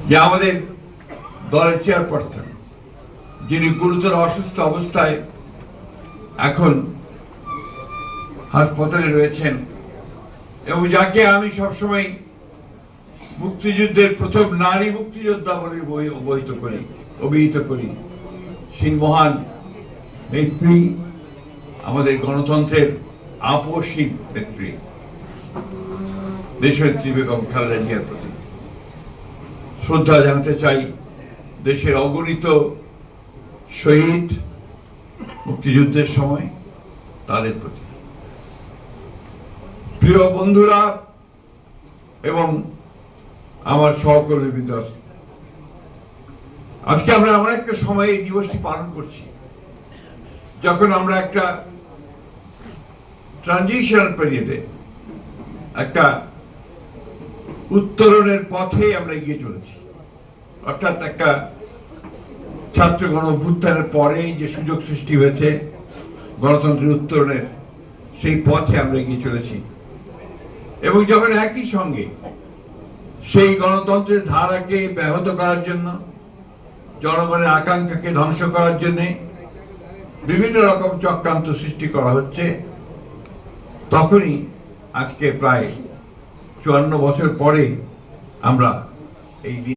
যে আমাদের দলের চেয়ারপারসন যিনি গুরুতর অসুস্থ অবস্থায় এখন হাসপাতালে রয়েছেন এবং যাকে আমি সবসময় মুক্তিযুদ্ধের প্রথম নারী মুক্তিযোদ্ধা বলে অভিহিত করি, সেই মহান নেত্রী, আমাদের গণতন্ত্রের আপসহীন নেত্রী দেশনেত্রী বেগম খালেদা জিয়ার প্রতি শ্রদ্ধা জানাতে চাই। দেশের অগণিত শহীদ মুক্তিযুদ্ধের সময় তাদের প্রতি। প্রিয় বন্ধুরা এবং আমার সহকর্মীবৃন্দ, আজকে আমরা এমন একটা সময়ে এই দিবসটি পালন করছি যখন আমরা একটা ট্রানজিশনাল পিরিয়ডে, একটা উত্তরণের পথে আমরা এগিয়ে চলেছি। অর্থাৎ একটা ছাত্র গণ অভ্যুত্থানের পরে যে সুযোগ সৃষ্টি হয়েছে গণতন্ত্রের উত্তরণের, সেই পথে আমরা এগিয়ে চলেছি। এবং যখন একই সঙ্গে সেই গণতন্ত্রের ধারাকে ব্যাহত করার জন্য, জনগণের আকাঙ্ক্ষাকে ধ্বংস করার জন্য বিভিন্ন রকম চক্রান্ত সৃষ্টি করা হচ্ছে, তখনই আজকে প্রায় 54 বছর পরে আমরা এই